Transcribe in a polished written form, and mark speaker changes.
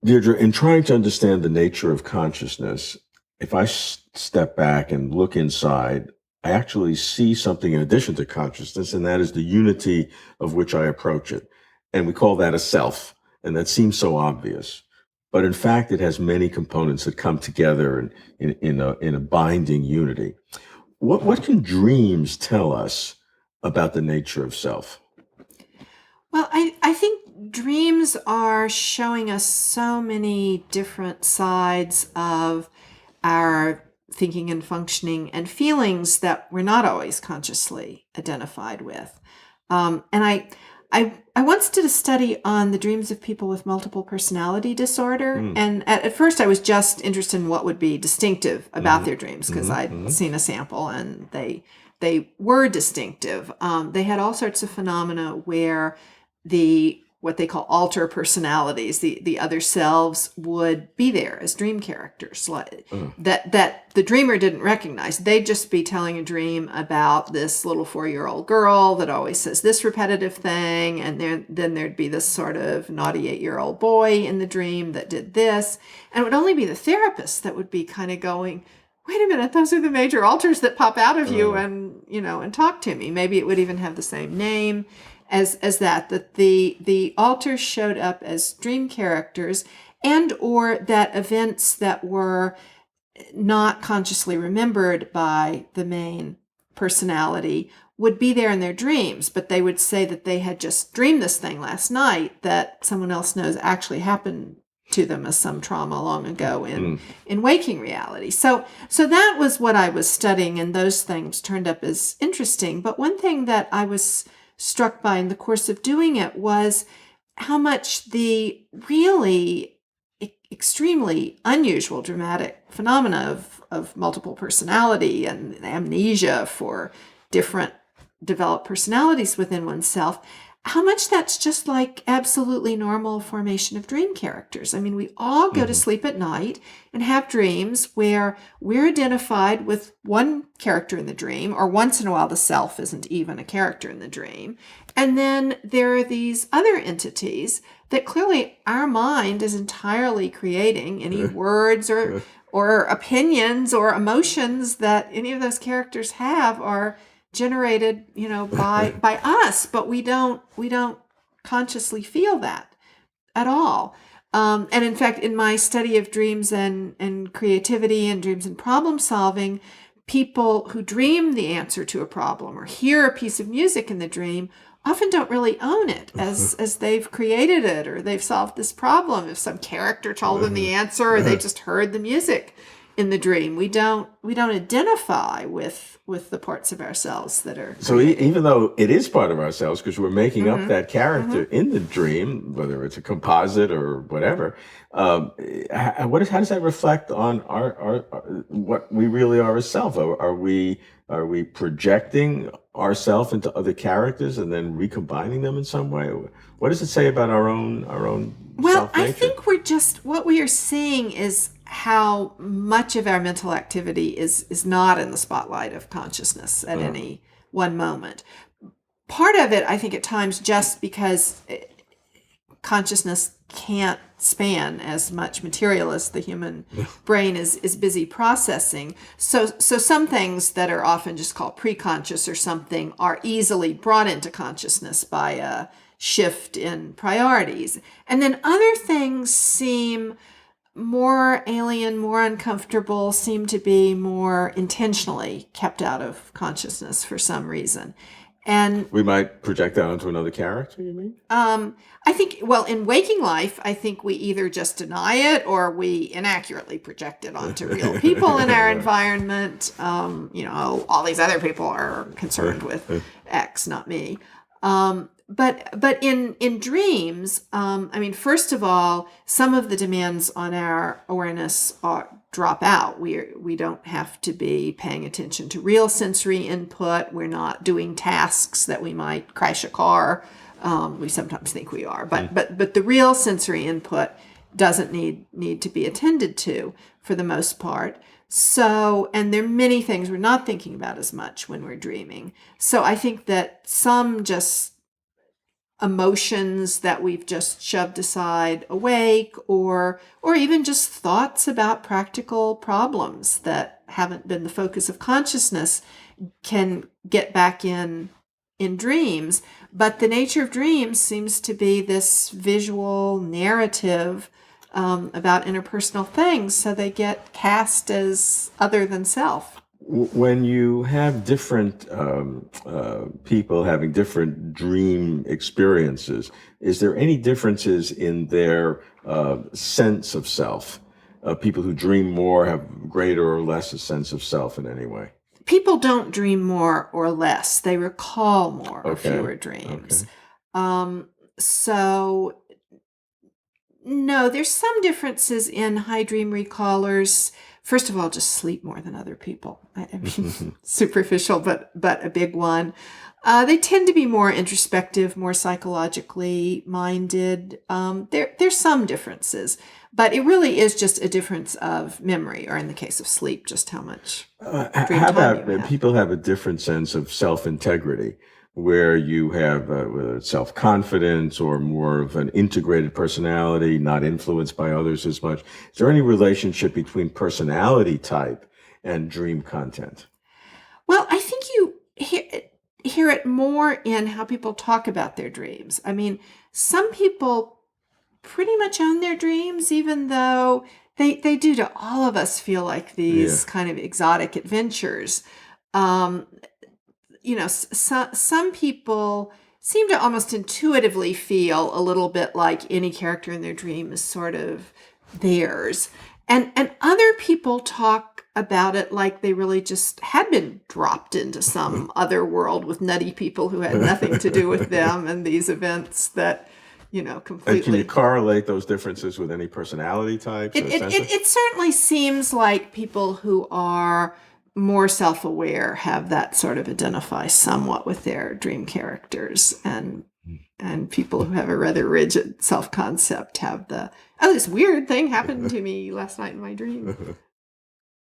Speaker 1: Deirdre, in trying to understand the nature of consciousness, if I step back and look inside, I actually see something in addition to consciousness, and that is the unity of which I approach it. And we call that a self. And that seems so obvious. But in fact, it has many components that come together in a binding unity. What can dreams tell us about the nature of self?
Speaker 2: Well, I think dreams are showing us so many different sides of our thinking and functioning and feelings that we're not always consciously identified with. And I once did a study on the dreams of people with multiple personality disorder.
Speaker 1: Mm.
Speaker 2: And at first I was just interested in what would be distinctive about their dreams because I'd seen a sample and they were distinctive. They had all sorts of phenomena where what they call alter personalities, the other selves would be there as dream characters that the dreamer didn't recognize. They'd just be telling a dream about this little 4-year-old girl that always says this repetitive thing, and then there'd be this sort of naughty 8-year-old boy in the dream that did this, and it would only be the therapist that would be kind of going, wait a minute, those are the major alters that pop out of you and talk to me. Maybe it would even have the same name as that the alters showed up as dream characters, and or that events that were not consciously remembered by the main personality would be there in their dreams, but they would say that they had just dreamed this thing last night that someone else knows actually happened to them as some trauma long ago in waking reality. So that was what I was studying, and those things turned up as interesting. But one thing that I was struck by in the course of doing it was how much the really extremely unusual dramatic phenomena of multiple personality and amnesia for different developed personalities within oneself, how much that's just like absolutely normal formation of dream characters. I mean, we all go to sleep at night and have dreams where we're identified with one character in the dream, or once in a while the self isn't even a character in the dream. And then there are these other entities that clearly our mind is entirely creating. Any words or opinions or emotions that any of those characters have are generated, by us, but we don't consciously feel that at all. And in fact, in my study of dreams and creativity and dreams and problem solving, people who dream the answer to a problem or hear a piece of music in the dream often don't really own it as they've created it or they've solved this problem. If some character told them the answer or they just heard the music in the dream, we don't identify with the parts of ourselves that are
Speaker 1: so even though it is part of ourselves because we're making up that character in the dream, whether it's a composite or whatever, how does that reflect on our what we really are as self? Are we projecting ourself into other characters and then recombining them in some way? What does it say about our own
Speaker 2: well,
Speaker 1: self
Speaker 2: I
Speaker 1: nature?
Speaker 2: think what we are seeing is how much of our mental activity is not in the spotlight of consciousness at any one moment. Part of it, I think, at times just because consciousness can't span as much material as the human brain is busy processing. So some things that are often just called preconscious or something are easily brought into consciousness by a shift in priorities. And then other things seem more alien, more uncomfortable, seem to be more intentionally kept out of consciousness for some reason. And
Speaker 1: We might project that onto another character, you mean?
Speaker 2: I think, well, in waking life, I think we either just deny it or we inaccurately project it onto real people in our environment. All these other people are concerned with X, not me. But in dreams, first of all, some of the demands on our awareness drop out. We don't have to be paying attention to real sensory input. We're not doing tasks that we might crash a car. We sometimes think we are, but the real sensory input doesn't need to be attended to for the most part. So, and there are many things we're not thinking about as much when we're dreaming. So I think that some just emotions that we've just shoved aside awake, or even just thoughts about practical problems that haven't been the focus of consciousness can get back in dreams. But the nature of dreams seems to be this visual narrative about interpersonal things, so they get cast as other than self.
Speaker 1: When you have different people having different dream experiences, is there any differences in their sense of self? People who dream more have greater or less a sense of self in any way?
Speaker 2: People don't dream more or less. They recall more or
Speaker 1: Okay.
Speaker 2: fewer dreams. So, no, there's some differences in high dream recallers. First of all, just sleep more than other people. I mean, superficial, but a big one. They tend to be more introspective, more psychologically minded. There's some differences, but it really is just a difference of memory, or in the case of sleep, just how much dream
Speaker 1: How
Speaker 2: time you
Speaker 1: about
Speaker 2: have.
Speaker 1: people have a different sense of self-integrity, where you have whether it's self-confidence or more of an integrated personality, not influenced by others as much? Is there any relationship between personality type and dream content?
Speaker 2: Well, I think you hear it more in how people talk about their dreams. I mean, some people pretty much own their dreams, even though they do to all of us feel like these kind of exotic adventures. Some people seem to almost intuitively feel a little bit like any character in their dream is sort of theirs. And other people talk about it like they really just had been dropped into some other world with nutty people who had nothing to do with them, and these events that, completely.
Speaker 1: And can you correlate those differences with any personality types?
Speaker 2: It certainly seems like people who are more self-aware have that sort of identify somewhat with their dream characters, and people who have a rather rigid self-concept have this weird thing happened to me last night in my dream.